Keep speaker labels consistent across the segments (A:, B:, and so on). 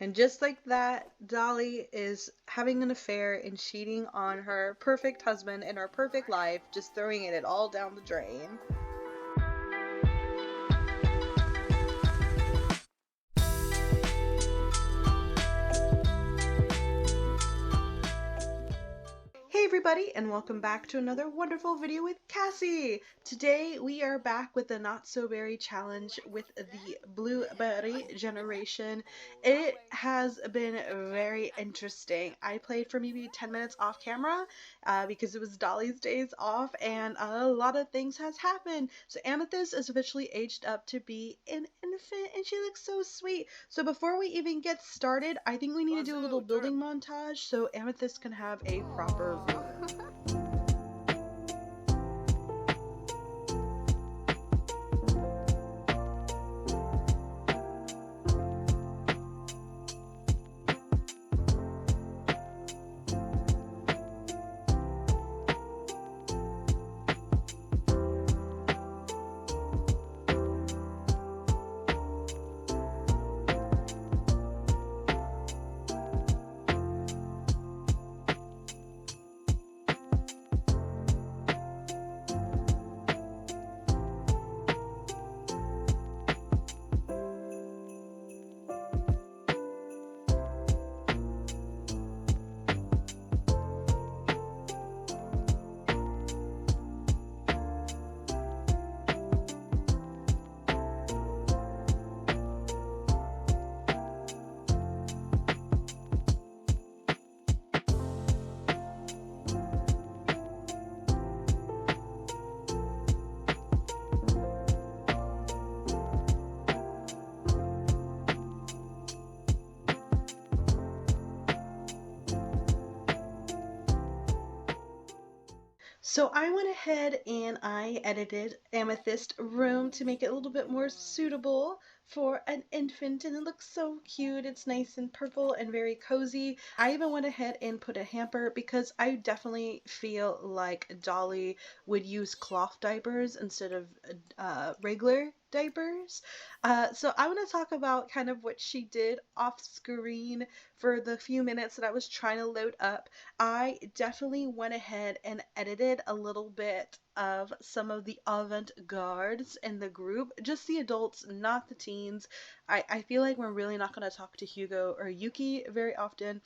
A: And just like that, Dolly is having an affair and cheating on her perfect husband and her perfect life, just throwing it all down the drain. Hey everybody, and welcome back to another wonderful video with Cassie! Today we are back with the Not So Berry challenge with the Blueberry generation. It has been very interesting. I played for maybe 10 minutes off camera because it was Dolly's days off, and a lot of things has happened. So Amethyst is officially aged up to be an infant, and she looks so sweet. So before we even get started, I think we need to do a little building montage so Amethyst can have a proper room. So I went ahead and I edited Amethyst room to make it a little bit more suitable for an infant, and it looks so cute. It's nice and purple and very cozy. I even went ahead and put a hamper because I definitely feel like Dolly would use cloth diapers instead of regular diapers. So I want to talk about kind of what she did off screen for the few minutes that I was trying to load up. I definitely went ahead and edited a little bit of some of the avant-gardes in the group, just the adults, not the teens. I feel like we're really not going to talk to Hugo or Yuki very often.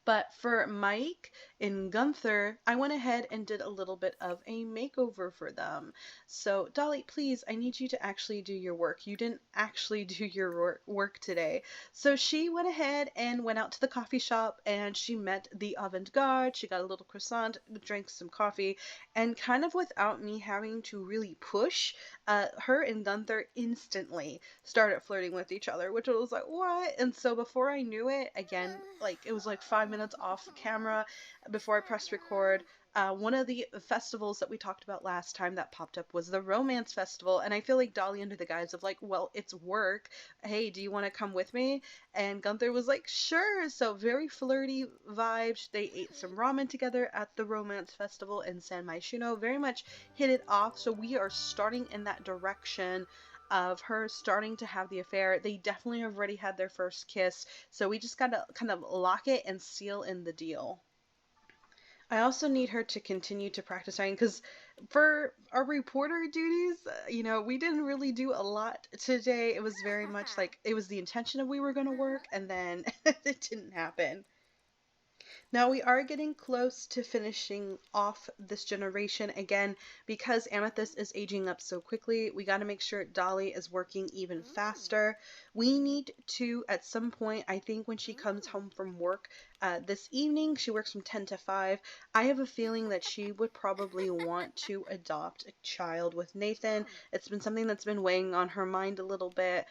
A: But for Mike and Gunther, I went ahead and did a little bit of a makeover for them. So Dolly, please, I need you to actually do your work. You didn't actually do your work today. So she went ahead and went out to the coffee shop and she met the avant-garde. She got a little croissant, drank some coffee, and kind of without me having to really push, her and Gunther instantly started flirting with each other, which was like, what? And so before I knew it, again, like it was like 5 minutes off camera before I pressed record. One of the festivals that we talked about last time that popped up was the Romance Festival, and I feel like Dolly, under the guise of like, well, it's work. Hey, do you want to come with me? And Gunther was like, sure. So very flirty vibes. They ate some ramen together at the Romance Festival in San Myshuno. Very much hit it off. So we are starting in that direction of her starting to have the affair. They definitely have already had their first kiss, so we just gotta kind of lock it and seal in the deal. I also need her to continue to practice writing because for our reporter duties, we didn't really do a lot today. It was very much like it was the intention of we were going to work, and then it didn't happen. Now we are getting close to finishing off this generation again because Amethyst is aging up so quickly. We got to make sure Dolly is working even faster. We need to, at some point, I think when she comes home from work this evening, she works from 10 to 5. I have a feeling that she would probably want to adopt a child with Nathan. It's been something that's been weighing on her mind a little bit.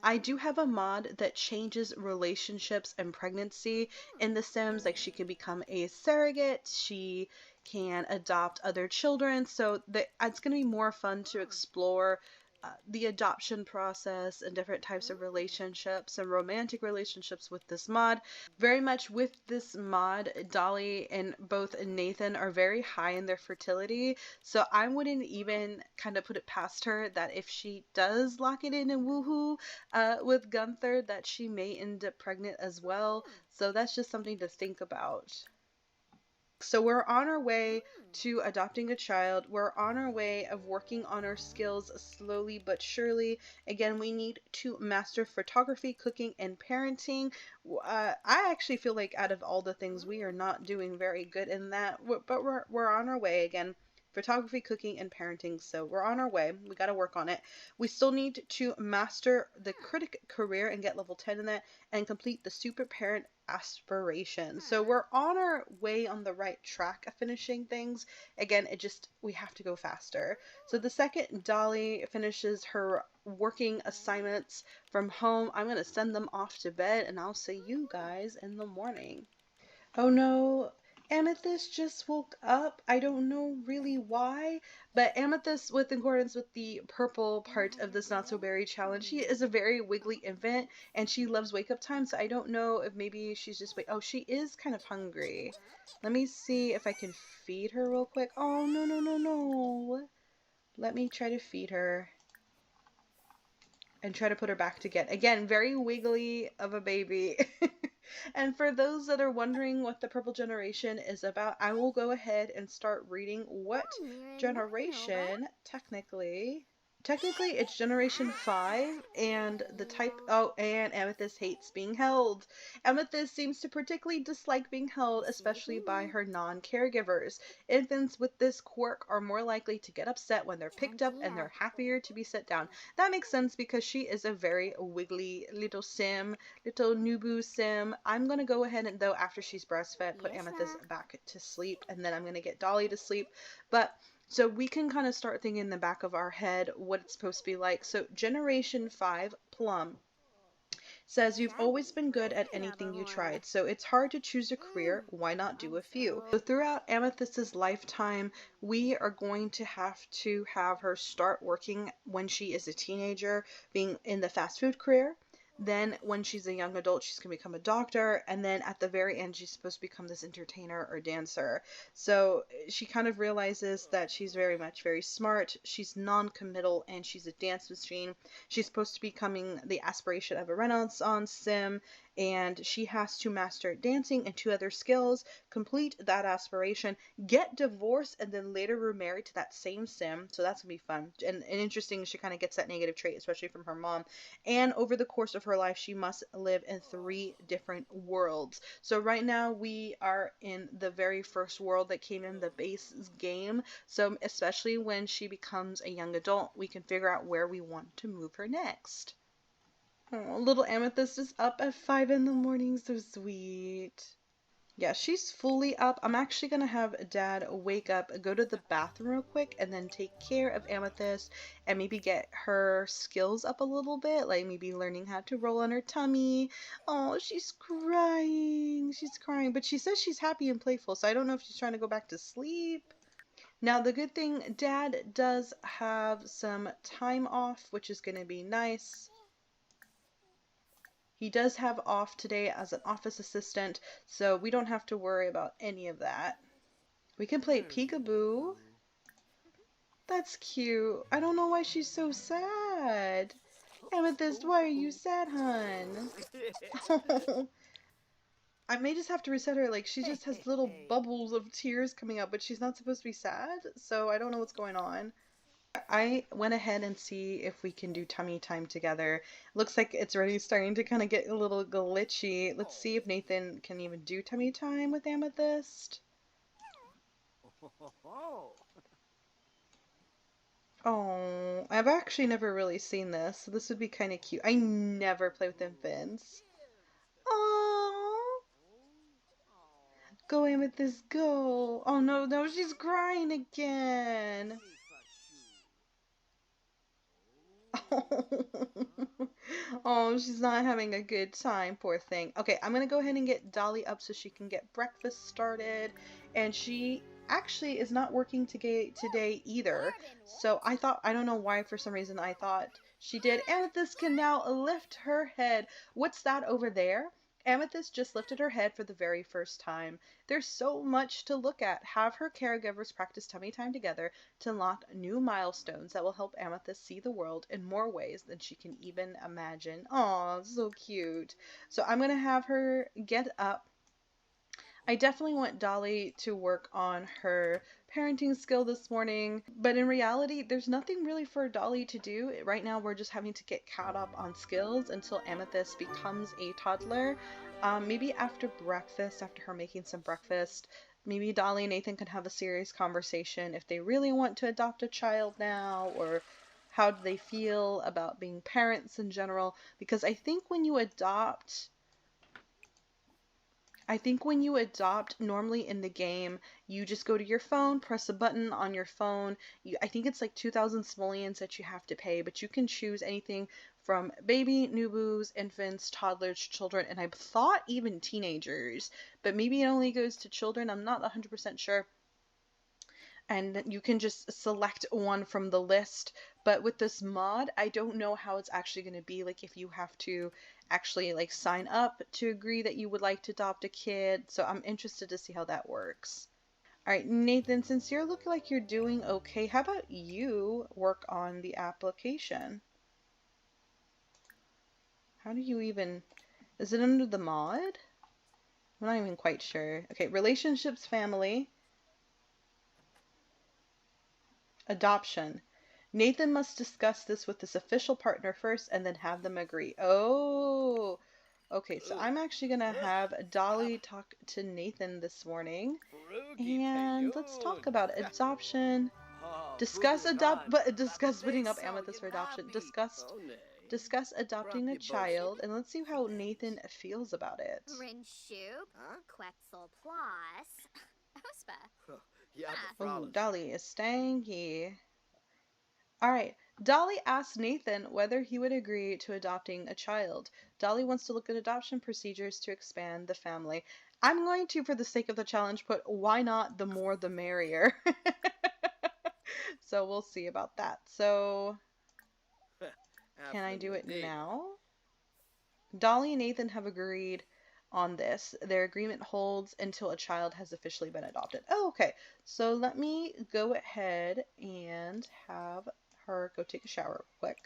A: I do have a mod that changes relationships and pregnancy in The Sims. Like she can become a surrogate, she can adopt other children. So it's going to be more fun to explore the adoption process and different types of relationships and romantic relationships with this mod. Very much with this mod, Dolly and both Nathan are very high in their fertility, so I wouldn't even kind of put it past her that if she does lock it in and woohoo with Gunther, that she may end up pregnant as well. So that's just something to think about. So we're on our way to adopting a child. We're on our way of working on our skills slowly but surely. Again, we need to master photography, cooking, and parenting. I actually feel like out of all the things, we are not doing very good in that, but we're on our way. Again, photography, cooking, and parenting. So we're on our way. We got to work on it. We still need to master the critic career and get level 10 in that, and complete the super parent aspiration. So we're on our way on the right track of finishing things. Again, we have to go faster. So the second Dolly finishes her working assignments from home, I'm going to send them off to bed, and I'll see you guys in the morning. Oh no, Amethyst just woke up. I don't know really why, but Amethyst, with accordance with the purple part of this Not So Berry challenge, she is a very wiggly infant and she loves wake up time, so I don't know if maybe she's just oh, she is kind of hungry. Let me see if I can feed her real quick. Oh, no, no, no, no. Let me try to feed her and try to put her back again. Again, very wiggly of a baby. And for those that are wondering what the Purple Generation is about, I will go ahead and start reading what generation technically it's generation 5, and the type, and Amethyst hates being held. Amethyst seems to particularly dislike being held, especially by her non-caregivers. Infants with this quirk are more likely to get upset when they're picked up, and they're happier to be set down. That makes sense because she is a very wiggly little sim, little Nubu sim. I'm going to go ahead and, though, after she's breastfed, put Amethyst back to sleep, and then I'm going to get Dolly to sleep. But so we can kind of start thinking in the back of our head what it's supposed to be like. So Generation 5, Plum, says you've always been good at anything you tried, so it's hard to choose a career. Why not do a few? So throughout Amethyst's lifetime, we are going to have her start working when she is a teenager, being in the fast food career. Then when she's a young adult, she's going to become a doctor. And then at the very end, she's supposed to become this entertainer or dancer. So she kind of realizes that she's very smart. She's non-committal and she's a dance machine. She's supposed to be becoming the aspiration of a Renaissance sim. And she has to master dancing and 2 other skills, complete that aspiration, get divorced, and then later remarry to that same sim. So that's going to be fun. And interesting, she kind of gets that negative trait, especially from her mom. And over the course of her life, she must live in 3 different worlds. So right now, we are in the very first world that came in the base game. So especially when she becomes a young adult, we can figure out where we want to move her next. Oh, little Amethyst is up at 5 in the morning. So sweet. Yeah, she's fully up. I'm actually going to have Dad wake up, go to the bathroom real quick, and then take care of Amethyst and maybe get her skills up a little bit, like maybe learning how to roll on her tummy. Oh, she's crying. She's crying, but she says she's happy and playful, so I don't know if she's trying to go back to sleep. Now, the good thing, Dad does have some time off, which is going to be nice. He does have off today as an office assistant, so we don't have to worry about any of that. We can play peekaboo. That's cute. I don't know why she's so sad. Amethyst, why are you sad, hun? I may just have to reset her. Like, she just has little bubbles of tears coming out, but she's not supposed to be sad, so I don't know what's going on. I went ahead and see if we can do tummy time together. Looks like it's already starting to kind of get a little glitchy. Let's see if Nathan can even do tummy time with Amethyst. Oh, I've actually never really seen this, so this would be kind of cute. I never play with infants. Oh, go Amethyst, go. Oh no, no, she's crying again. Oh, she's not having a good time, poor thing. Okay, I'm gonna go ahead and get Dolly up so she can get breakfast started. And she actually is not working today either. So I don't know why, for some reason I thought she did. Amethyst can now lift her head. What's that over there? Amethyst just lifted her head for the very first time. There's so much to look at. Have her caregivers practice tummy time together to unlock new milestones that will help Amethyst see the world in more ways than she can even imagine. Aw, so cute. So I'm gonna have her get up. I definitely want Dolly to work on her parenting skill this morning, but in reality, there's nothing really for Dolly to do. Right now, we're just having to get caught up on skills until Amethyst becomes a toddler. Maybe after breakfast, after her making some breakfast, maybe Dolly and Nathan can have a serious conversation if they really want to adopt a child now, or how do they feel about being parents in general. Because I think when you adopt, normally in the game, you just go to your phone, press a button on your phone. I think it's like 2,000 simoleons that you have to pay, but you can choose anything from baby, newboos, infants, toddlers, children, and I thought even teenagers, but maybe it only goes to children. I'm not 100% sure. And you can just select one from the list. But with this mod, I don't know how it's actually going to be, like if you have to actually like sign up to agree that you would like to adopt a kid. So I'm interested to see how that works. All right, Nathan, since you're looking like you're doing okay, how about you work on the application? How do you even, is it under the mod? I'm not even quite sure. Okay, relationships, family. Adoption. Nathan must discuss this with his official partner first and then have them agree. Oh, okay. So I'm actually going to have Dolly talk to Nathan this morning. And let's talk about adoption. Discuss putting up Amethyst for adoption. Discuss adopting a child, and let's see how Nathan feels about it. Oh, Dolly is staying here. Alright, Dolly asked Nathan whether he would agree to adopting a child. Dolly wants to look at adoption procedures to expand the family. I'm going to, for the sake of the challenge, put why not, the more the merrier. So we'll see about that. So, can I do it now? Dolly and Nathan have agreed on this. Their agreement holds until a child has officially been adopted. Oh, okay. So let me go ahead and have her go take a shower real quick.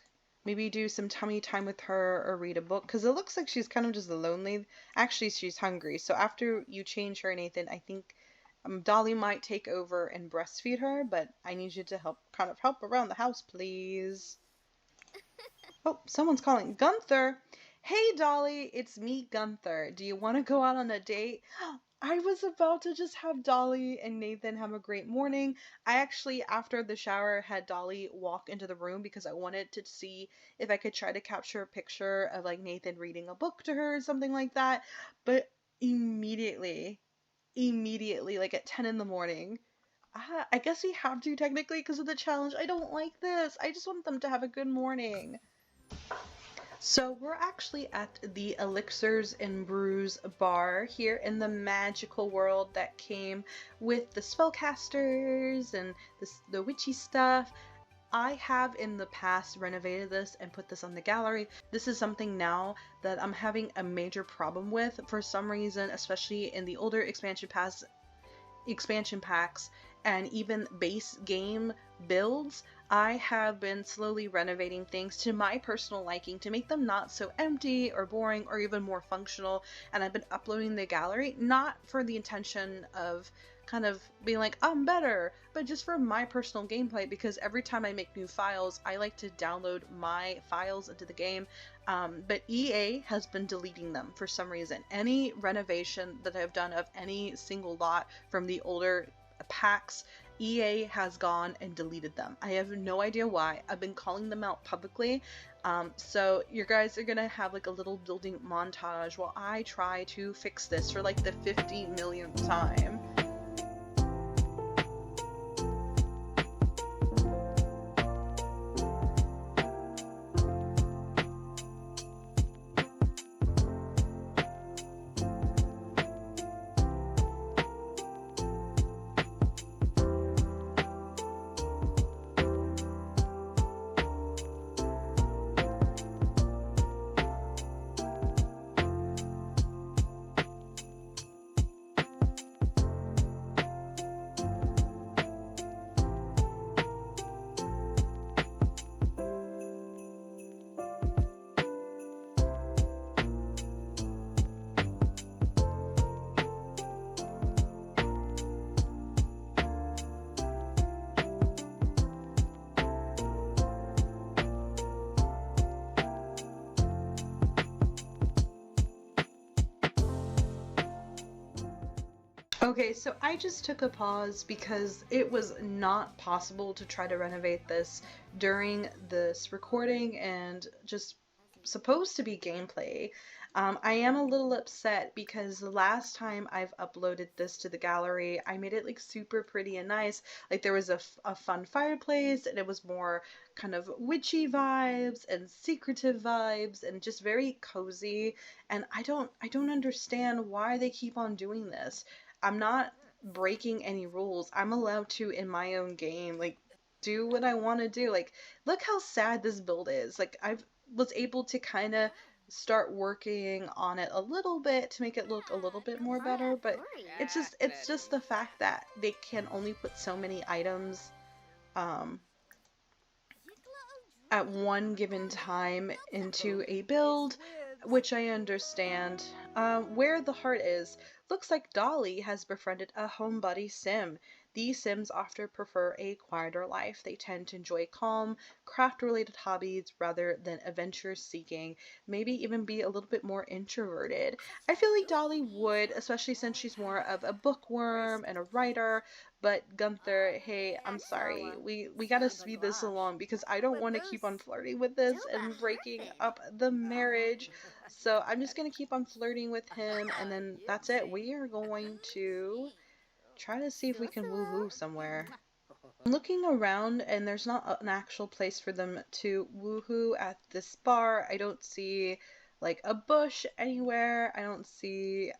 A: Maybe do some tummy time with her or read a book, because it looks like she's kind of just lonely. Actually, she's hungry. So after you change her, Nathan, I think Dolly might take over and breastfeed her, but I need you to help around the house, please. Oh, someone's calling. Gunther! Hey, Dolly, it's me, Gunther. Do you want to go out on a date? I was about to just have Dolly and Nathan have a great morning. I actually, after the shower, had Dolly walk into the room because I wanted to see if I could try to capture a picture of like Nathan reading a book to her or something like that. But immediately, like at 10 in the morning, I guess we have to technically because of the challenge. I don't like this. I just want them to have a good morning. So we're actually at the Elixirs and Brews bar here in the magical world that came with the spellcasters and the witchy stuff. I have in the past renovated this and put this on the gallery. This is something now that I'm having a major problem with for some reason, especially in the older expansion packs and even base game builds. I have been slowly renovating things to my personal liking to make them not so empty or boring or even more functional, and I've been uploading the gallery not for the intention of kind of being like I'm better, but just for my personal gameplay, because every time I make new files I like to download my files into the game, but EA has been deleting them for some reason. Any renovation that I've done of any single lot from the older packs, EA has gone and deleted them. I have no idea why. I've been calling them out publicly. So you guys are gonna have like a little building montage while I try to fix this for like the 50 millionth time. Okay, so I just took a pause because it was not possible to try to renovate this during this recording and just supposed to be gameplay. I am a little upset because the last time I've uploaded this to the gallery, I made it like super pretty and nice. Like there was a fun fireplace and it was more kind of witchy vibes and secretive vibes and just very cozy. And I don't understand why they keep on doing this. I'm not breaking any rules. I'm allowed to in my own game, like do what I want to do. Like look how sad this build is. Like I was able to kind of start working on it a little bit to make it look a little bit more better, but it's just the fact that they can only put so many items um at one given time into a build, which I understand. Where the heart is, looks like Dolly has befriended a homebody sim. These sims often prefer a quieter life. They tend to enjoy calm, craft-related hobbies rather than adventure-seeking, maybe even be a little bit more introverted. I feel like Dolly would, especially since she's more of a bookworm and a writer, but Gunther, hey, I'm sorry. We gotta speed this along because I don't want to keep on flirting with this and breaking up the marriage. So I'm just gonna keep on flirting with him, and then that's it. We are going to try to see if we can woohoo somewhere. I'm looking around, and there's not an actual place for them to woohoo at this bar. I don't see like a bush anywhere. I don't see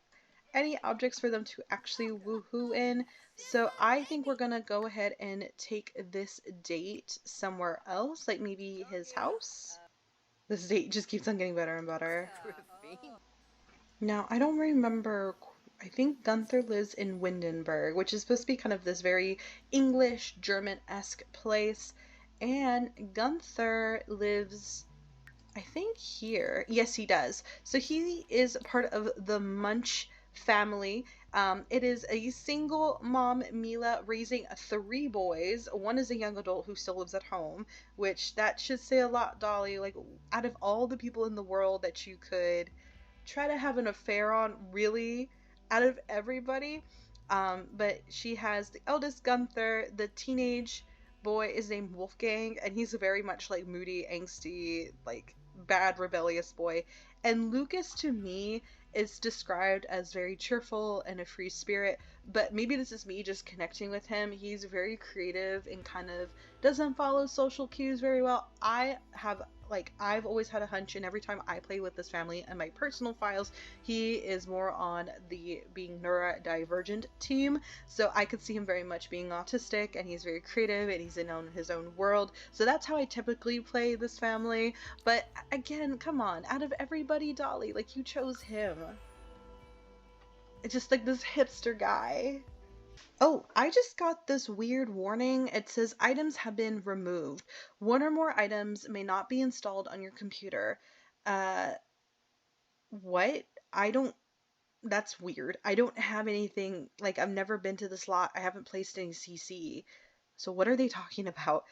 A: any objects for them to actually woohoo in. So I think we're gonna go ahead and take this date somewhere else, like maybe his house. This date just keeps on getting better and better. Now, I don't remember. I think Gunther lives in Windenburg, which is supposed to be kind of this very English, German-esque place. And Gunther lives, I think, here. Yes, he does. So he is part of the Munch family. It is a single mom, Mila, raising three boys. One is a young adult who still lives at home, which that should say a lot, Dolly. Like, out of all the people in the world that you could try to have an affair on, really, out of everybody. But she has the eldest, Gunther. The teenage boy is named Wolfgang, and he's a very much like moody, angsty, like bad, rebellious boy. And Lucas, to me, is described as very cheerful and a free spirit, but maybe this is me just connecting with him. He's very creative and kind of doesn't follow social cues very well. I've always had a hunch, and every time I play with this family and my personal files, he is more on the being neurodivergent team. So I could see him very much being autistic, and he's very creative, and he's in on his own world. So that's how I typically play this family. But again, come on, out of everybody, Dolly, like you chose him. It's just like this hipster guy. Oh, I just got this weird warning. It says items have been removed. One or more items may not be installed on your computer. Uh, what? I don't, that's weird. I don't have anything, like, I've never been to this lot. I haven't placed any CC. So what are they talking about?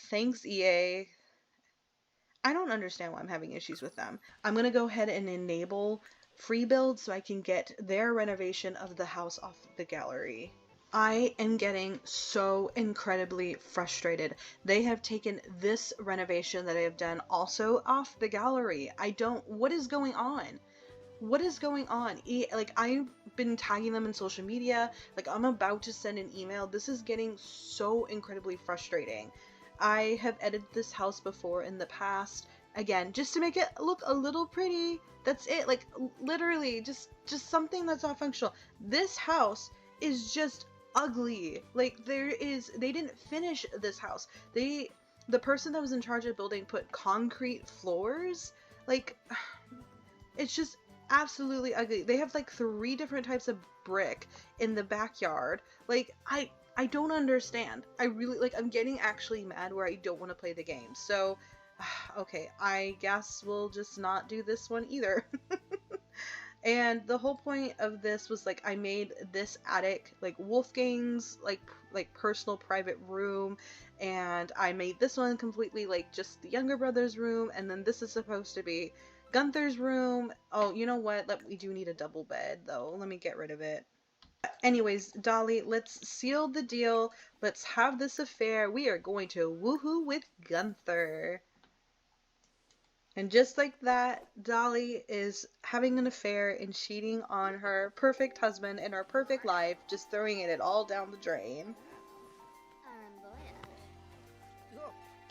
A: Thanks, EA. I don't understand why I'm having issues with them. I'm gonna go ahead and enable free build so I can get their renovation of the house off the gallery. I am getting so incredibly frustrated. They have taken this renovation that I have done also off the gallery. What is going on? What is going on? Like, I've been tagging them in social media. Like, I'm about to send an email. This is getting so incredibly frustrating. I have edited this house before in the past. Again, just to make it look a little pretty. That's it. Like, literally, just something that's not functional. This house is just ugly. Like, they didn't finish this house. The person that was in charge of building put concrete floors. Like, it's just absolutely ugly. They have like 3 different types of brick in the backyard. Like, I don't understand. I really, like, I'm getting actually mad where I don't want to play the game. So, okay, I guess we'll just not do this one either. And the whole point of this was, like, I made this attic like Wolfgang's like personal private room, and I made this one completely like just the younger brother's room, and then this is supposed to be Gunther's room. Oh, you know what? We do need a double bed though. Let me get rid of it. Anyways, Dolly, let's seal the deal. Let's have this affair. We are going to woohoo with Gunther. And just like that, Dolly is having an affair and cheating on her perfect husband and her perfect life, just throwing it all down the drain.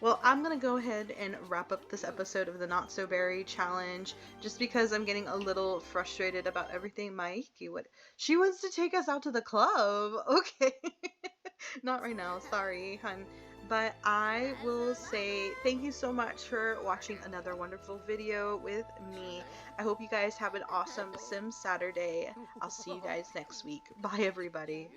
A: Well, I'm gonna go ahead and wrap up this episode of the Not So Berry Challenge just because I'm getting a little frustrated about everything. Maiki, what? She wants to take us out to the club. Okay. Not right now, sorry, hun. But I will say thank you so much for watching another wonderful video with me. I hope you guys have an awesome Sim Saturday. I'll see you guys next week. Bye, everybody.